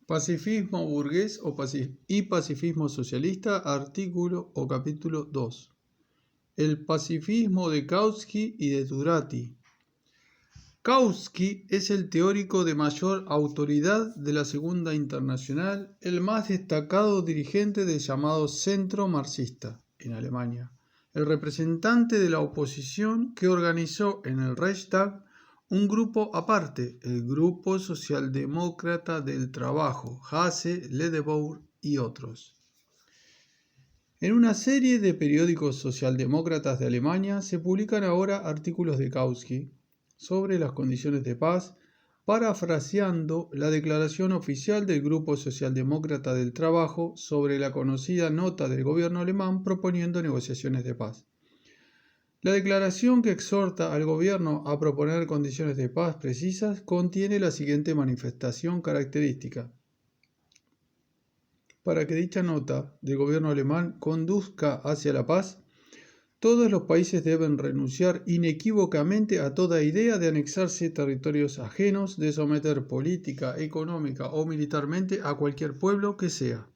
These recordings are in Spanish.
Pacifismo burgués y pacifismo socialista, artículo o capítulo 2. El pacifismo de Kautsky y de Turati. Kautsky es el teórico de mayor autoridad de la Segunda Internacional, el más destacado dirigente del llamado Centro Marxista en Alemania, el representante de la oposición que organizó en el Reichstag un grupo aparte, el Grupo Socialdemócrata del Trabajo, Hase, Ledebour y otros. En una serie de periódicos socialdemócratas de Alemania se publican ahora artículos de Kautsky sobre las condiciones de paz, parafraseando la declaración oficial del Grupo Socialdemócrata del Trabajo sobre la conocida nota del gobierno alemán proponiendo negociaciones de paz. La declaración que exhorta al gobierno a proponer condiciones de paz precisas contiene la siguiente manifestación característica. Para que dicha nota del gobierno alemán conduzca hacia la paz, todos los países deben renunciar inequívocamente a toda idea de anexarse territorios ajenos, de someter política, económica o militarmente a cualquier pueblo que sea.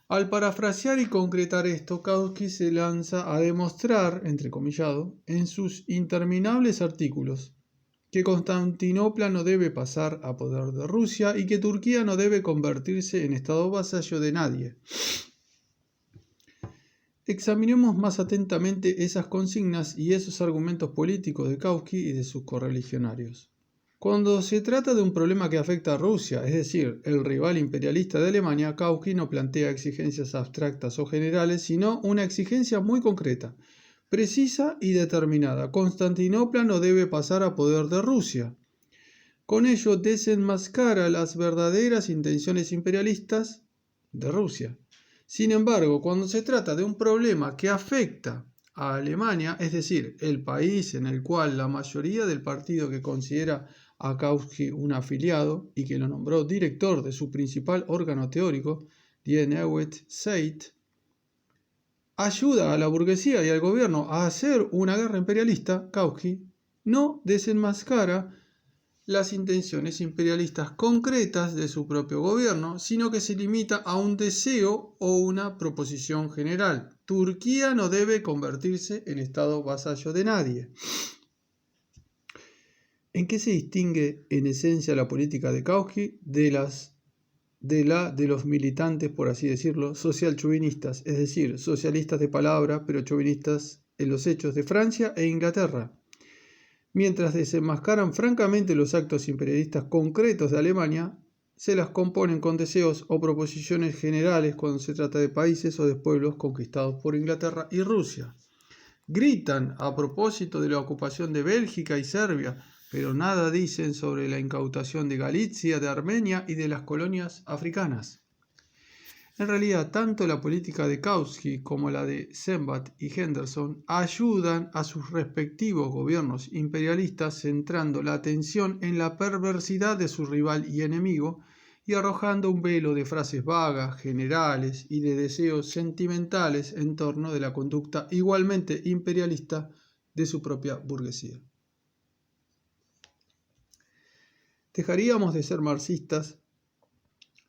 Al parafrasear y concretar esto, Kautsky se lanza a demostrar, entrecomillado, en sus interminables artículos, que Constantinopla no debe pasar a poder de Rusia y que Turquía no debe convertirse en estado vasallo de nadie. Examinemos más atentamente esas consignas y esos argumentos políticos de Kautsky y de sus correligionarios. Cuando se trata de un problema que afecta a Rusia, es decir, el rival imperialista de Alemania, Kautsky no plantea exigencias abstractas o generales, sino una exigencia muy concreta, precisa y determinada. Constantinopla no debe pasar a poder de Rusia. Con ello desenmascara las verdaderas intenciones imperialistas de Rusia. Sin embargo, cuando se trata de un problema que afecta a Alemania, es decir, el país en el cual la mayoría del partido que considera a Kautsky un afiliado y que lo nombró director de su principal órgano teórico, Die Neue Zeit, ayuda a la burguesía y al gobierno a hacer una guerra imperialista, Kautsky no desenmascara las intenciones imperialistas concretas de su propio gobierno, sino que se limita a un deseo o una proposición general. Turquía no debe convertirse en estado vasallo de nadie. ¿En qué se distingue en esencia la política de Kautsky de los militantes, por así decirlo, social-chauvinistas, es decir, socialistas de palabra, pero chauvinistas en los hechos de Francia e Inglaterra? Mientras desenmascaran francamente los actos imperialistas concretos de Alemania, se las componen con deseos o proposiciones generales cuando se trata de países o de pueblos conquistados por Inglaterra y Rusia. Gritan a propósito de la ocupación de Bélgica y Serbia, pero nada dicen sobre la incautación de Galicia, de Armenia y de las colonias africanas. En realidad, tanto la política de Kautsky como la de Sembat y Henderson ayudan a sus respectivos gobiernos imperialistas centrando la atención en la perversidad de su rival y enemigo y arrojando un velo de frases vagas, generales y de deseos sentimentales en torno de la conducta igualmente imperialista de su propia burguesía. Dejaríamos de ser marxistas,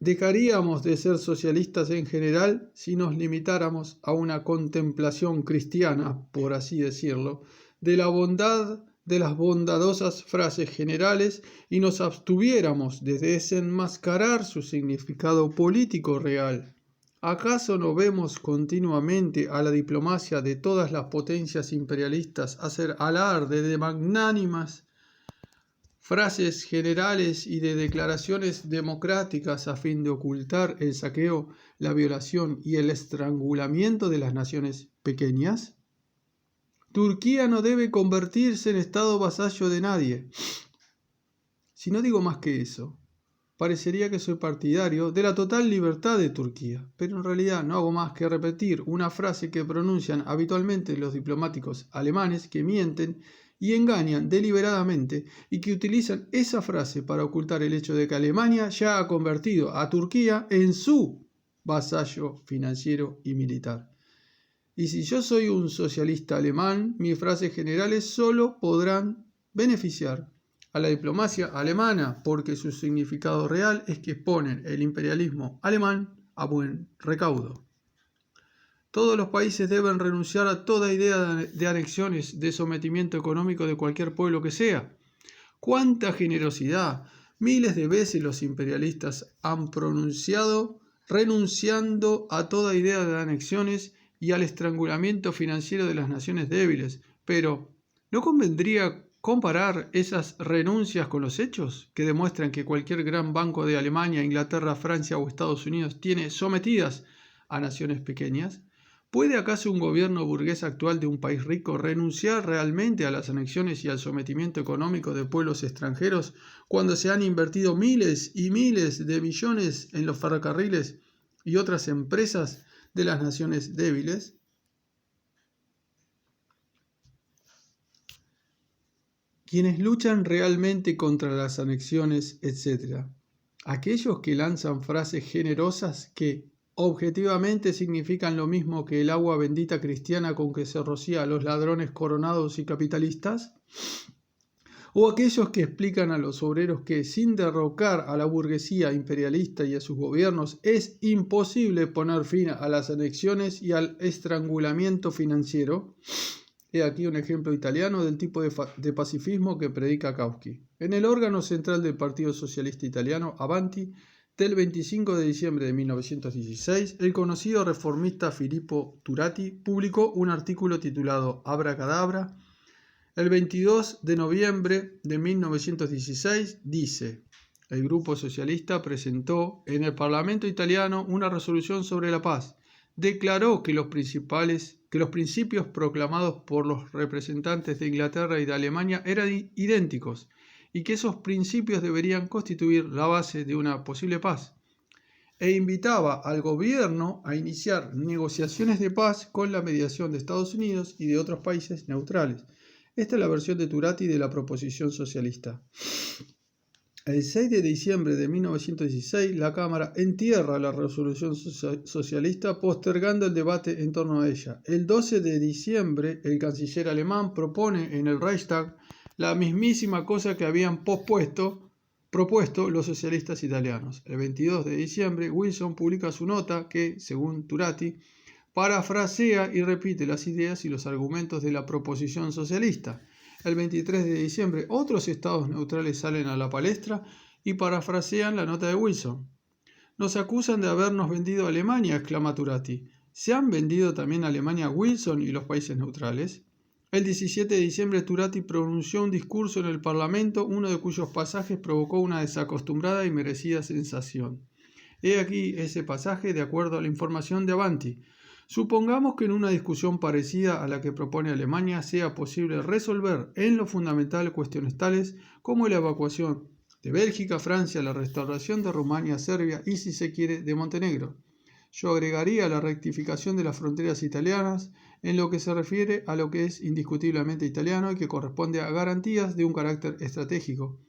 dejaríamos de ser socialistas en general si nos limitáramos a una contemplación cristiana, por así decirlo, de la bondad de las bondadosas frases generales y nos abstuviéramos de desenmascarar su significado político real. ¿Acaso no vemos continuamente a la diplomacia de todas las potencias imperialistas hacer alarde de magnánimas frases generales y de declaraciones democráticas a fin de ocultar el saqueo, la violación y el estrangulamiento de las naciones pequeñas? Turquía no debe convertirse en estado vasallo de nadie. Si no digo más que eso, parecería que soy partidario de la total libertad de Turquía, pero en realidad no hago más que repetir una frase que pronuncian habitualmente los diplomáticos alemanes que mienten y engañan deliberadamente y que utilizan esa frase para ocultar el hecho de que Alemania ya ha convertido a Turquía en su vasallo financiero y militar. Y si yo soy un socialista alemán, mis frases generales solo podrán beneficiar a la diplomacia alemana, porque su significado real es que ponen el imperialismo alemán a buen recaudo. Todos los países deben renunciar a toda idea de anexiones, de sometimiento económico de cualquier pueblo que sea. ¡Cuánta generosidad! Miles de veces los imperialistas han pronunciado renunciando a toda idea de anexiones y al estrangulamiento financiero de las naciones débiles. Pero, ¿no convendría comparar esas renuncias con los hechos que demuestran que cualquier gran banco de Alemania, Inglaterra, Francia o Estados Unidos tiene sometidas a naciones pequeñas? ¿Puede acaso un gobierno burgués actual de un país rico renunciar realmente a las anexiones y al sometimiento económico de pueblos extranjeros cuando se han invertido miles y miles de millones en los ferrocarriles y otras empresas de las naciones débiles? Quienes luchan realmente contra las anexiones, etc. Aquellos que lanzan frases generosas que objetivamente significan lo mismo que el agua bendita cristiana con que se rocía a los ladrones coronados y capitalistas, o aquellos que explican a los obreros que sin derrocar a la burguesía imperialista y a sus gobiernos es imposible poner fin a las anexiones y al estrangulamiento financiero. He aquí un ejemplo italiano del tipo de pacifismo que predica Kautsky. En el órgano central del Partido Socialista Italiano, Avanti, del 25 de diciembre de 1916, el conocido reformista Filippo Turati publicó un artículo titulado Abracadabra. El 22 de noviembre de 1916 dice: el Grupo Socialista presentó en el Parlamento italiano una resolución sobre la paz. Declaró que los principios proclamados por los representantes de Inglaterra y de Alemania eran idénticos y que esos principios deberían constituir la base de una posible paz, e invitaba al gobierno a iniciar negociaciones de paz con la mediación de Estados Unidos y de otros países neutrales. Esta es la versión de Turati de la proposición socialista. El 6 de diciembre de 1916, la Cámara entierra la resolución socialista, postergando el debate en torno a ella. El 12 de diciembre, el canciller alemán propone en el Reichstag la mismísima cosa que habían propuesto los socialistas italianos. El 22 de diciembre, Wilson publica su nota que, según Turati, parafrasea y repite las ideas y los argumentos de la proposición socialista. El 23 de diciembre, otros estados neutrales salen a la palestra y parafrasean la nota de Wilson. Nos acusan de habernos vendido a Alemania, exclama Turati. ¿Se han vendido también a Alemania Wilson y los países neutrales? El 17 de diciembre, Turati pronunció un discurso en el Parlamento, uno de cuyos pasajes provocó una desacostumbrada y merecida sensación. He aquí ese pasaje de acuerdo a la información de Avanti. Supongamos que en una discusión parecida a la que propone Alemania sea posible resolver en lo fundamental cuestiones tales como la evacuación de Bélgica, Francia, la restauración de Rumania, Serbia y, si se quiere, de Montenegro. Yo agregaría la rectificación de las fronteras italianas en lo que se refiere a lo que es indiscutiblemente italiano y que corresponde a garantías de un carácter estratégico.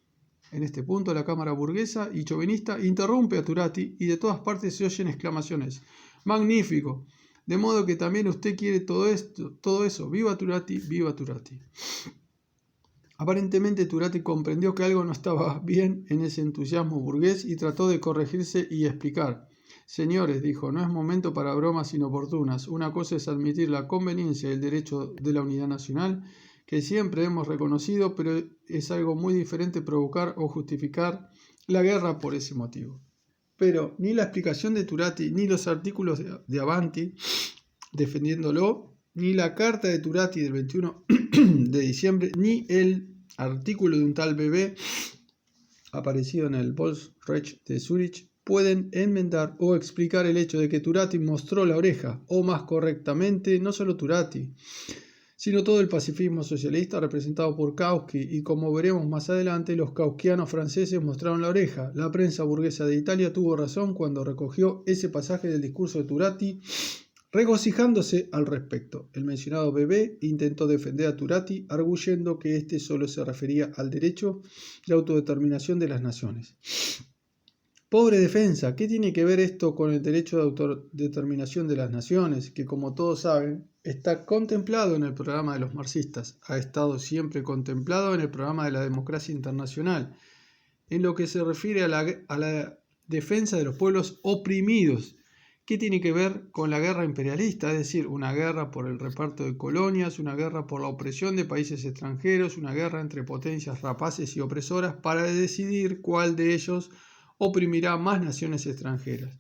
En este punto, la Cámara burguesa y chauvinista interrumpe a Turati y de todas partes se oyen exclamaciones: ¡magnífico! De modo que también usted quiere todo eso. ¡Viva Turati! ¡Viva Turati! Aparentemente Turati comprendió que algo no estaba bien en ese entusiasmo burgués y trató de corregirse y explicar. Señores, dijo, no es momento para bromas inoportunas. Una cosa es admitir la conveniencia y el derecho de la unidad nacional, que siempre hemos reconocido, pero es algo muy diferente provocar o justificar la guerra por ese motivo. Pero ni la explicación de Turati, ni los artículos de Avanti defendiéndolo, ni la carta de Turati del 21 de diciembre, ni el artículo de un tal Bebé aparecido en el Volksrecht de Zúrich pueden enmendar o explicar el hecho de que Turati mostró la oreja, o más correctamente, no solo Turati, sino todo el pacifismo socialista representado por Kautsky, y como veremos más adelante, los kauskianos franceses mostraron la oreja. La prensa burguesa de Italia tuvo razón cuando recogió ese pasaje del discurso de Turati, regocijándose al respecto. El mencionado Bebé intentó defender a Turati, arguyendo que éste solo se refería al derecho de autodeterminación de las naciones. Pobre defensa, ¿qué tiene que ver esto con el derecho de autodeterminación de las naciones, que como todos saben, está contemplado en el programa de los marxistas, ha estado siempre contemplado en el programa de la democracia internacional, en lo que se refiere a la defensa de los pueblos oprimidos. ¿Qué tiene que ver con la guerra imperialista? Es decir, una guerra por el reparto de colonias, una guerra por la opresión de países extranjeros, una guerra entre potencias rapaces y opresoras para decidir cuál de ellos oprimirá más naciones extranjeras.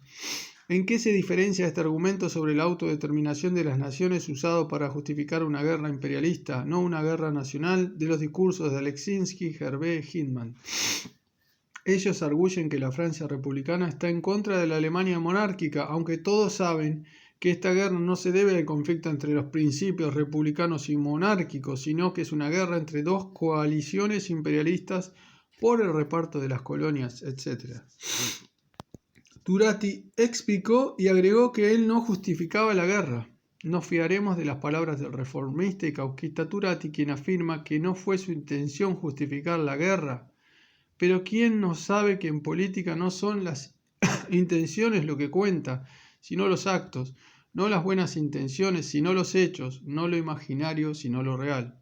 ¿En qué se diferencia este argumento sobre la autodeterminación de las naciones usado para justificar una guerra imperialista, no una guerra nacional, de los discursos de Aleksandr, Hervé y Hinman? Ellos arguyen que la Francia republicana está en contra de la Alemania monárquica, aunque todos saben que esta guerra no se debe al conflicto entre los principios republicanos y monárquicos, sino que es una guerra entre dos coaliciones imperialistas por el reparto de las colonias, etc. Turati explicó y agregó que él no justificaba la guerra. Nos fiaremos de las palabras del reformista y cauquista Turati, quien afirma que no fue su intención justificar la guerra. Pero ¿quién no sabe que en política no son las intenciones lo que cuenta, sino los actos, no las buenas intenciones, sino los hechos, no lo imaginario, sino lo real?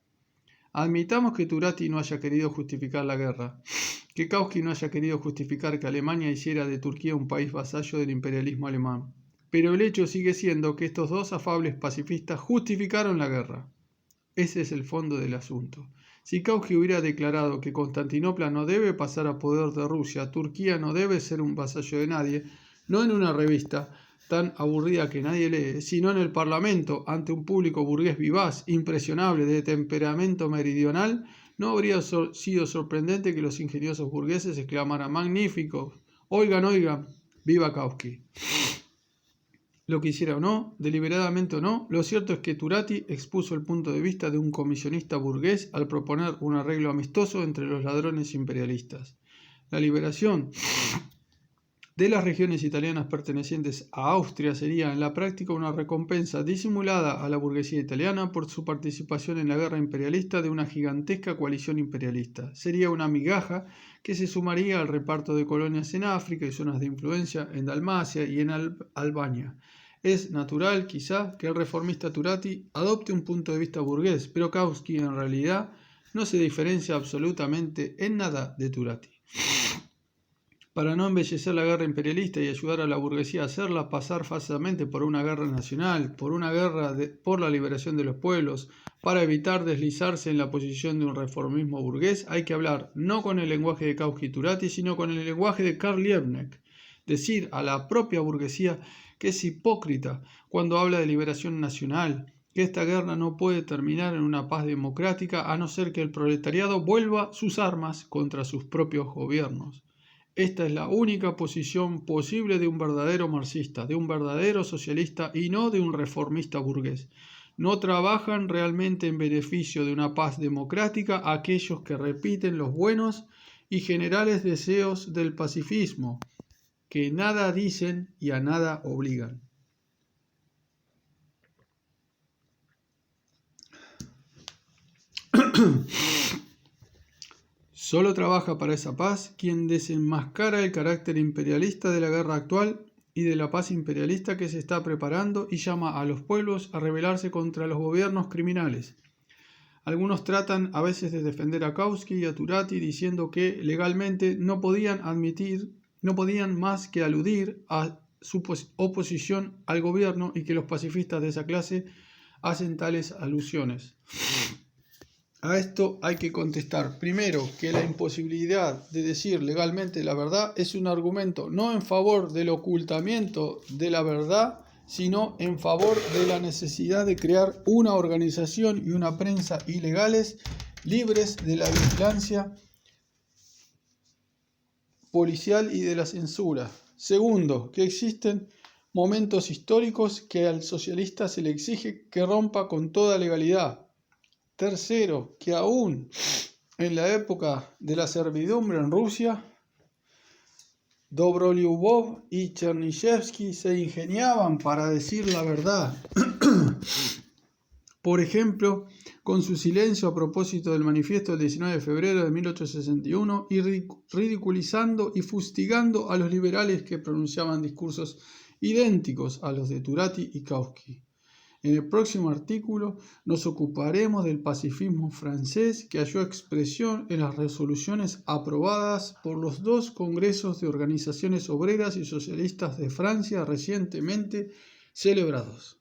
Admitamos que Turati no haya querido justificar la guerra, que Kautsky no haya querido justificar que Alemania hiciera de Turquía un país vasallo del imperialismo alemán, pero el hecho sigue siendo que estos dos afables pacifistas justificaron la guerra. Ese es el fondo del asunto. Si Kautsky hubiera declarado que Constantinopla no debe pasar a poder de Rusia, Turquía no debe ser un vasallo de nadie, no en una revista tan aburrida que nadie lee, sino en el Parlamento, ante un público burgués vivaz, impresionable, de temperamento meridional, no habría sido sorprendente que los ingeniosos burgueses exclamaran: «¡Magnífico! Oigan, oigan, viva Kautsky». Lo quisiera o no, deliberadamente o no, lo cierto es que Turati expuso el punto de vista de un comisionista burgués al proponer un arreglo amistoso entre los ladrones imperialistas. La liberación de las regiones italianas pertenecientes a Austria sería en la práctica una recompensa disimulada a la burguesía italiana por su participación en la guerra imperialista de una gigantesca coalición imperialista. Sería una migaja que se sumaría al reparto de colonias en África y zonas de influencia en Dalmacia y en Albania. Es natural, quizá, que el reformista Turati adopte un punto de vista burgués, pero Kautsky en realidad no se diferencia absolutamente en nada de Turati. Para no embellecer la guerra imperialista y ayudar a la burguesía a hacerla pasar fácilmente por una guerra nacional, por una guerra por la liberación de los pueblos, para evitar deslizarse en la posición de un reformismo burgués, hay que hablar no con el lenguaje de Kautsky y Turati, sino con el lenguaje de Karl Liebknecht. Decir a la propia burguesía que es hipócrita cuando habla de liberación nacional, que esta guerra no puede terminar en una paz democrática a no ser que el proletariado vuelva sus armas contra sus propios gobiernos. Esta es la única posición posible de un verdadero marxista, de un verdadero socialista y no de un reformista burgués. No trabajan realmente en beneficio de una paz democrática aquellos que repiten los buenos y generales deseos del pacifismo, que nada dicen y a nada obligan. Solo trabaja para esa paz quien desenmascara el carácter imperialista de la guerra actual y de la paz imperialista que se está preparando y llama a los pueblos a rebelarse contra los gobiernos criminales. Algunos tratan a veces de defender a Kautsky y a Turati diciendo que legalmente no podían más que aludir a su oposición al gobierno y que los pacifistas de esa clase hacen tales alusiones. A esto hay que contestar, primero, que la imposibilidad de decir legalmente la verdad es un argumento no en favor del ocultamiento de la verdad, sino en favor de la necesidad de crear una organización y una prensa ilegales, libres de la vigilancia policial y de la censura. Segundo, que existen momentos históricos que al socialista se le exige que rompa con toda legalidad. Tercero, que aún en la época de la servidumbre en Rusia, Dobrolyubov y Chernyshevsky se ingeniaban para decir la verdad. Por ejemplo, con su silencio a propósito del manifiesto del 19 de febrero de 1861 y ridiculizando y fustigando a los liberales que pronunciaban discursos idénticos a los de Turati y Kautsky. En el próximo artículo nos ocuparemos del pacifismo francés que halló expresión en las resoluciones aprobadas por los dos congresos de organizaciones obreras y socialistas de Francia recientemente celebrados.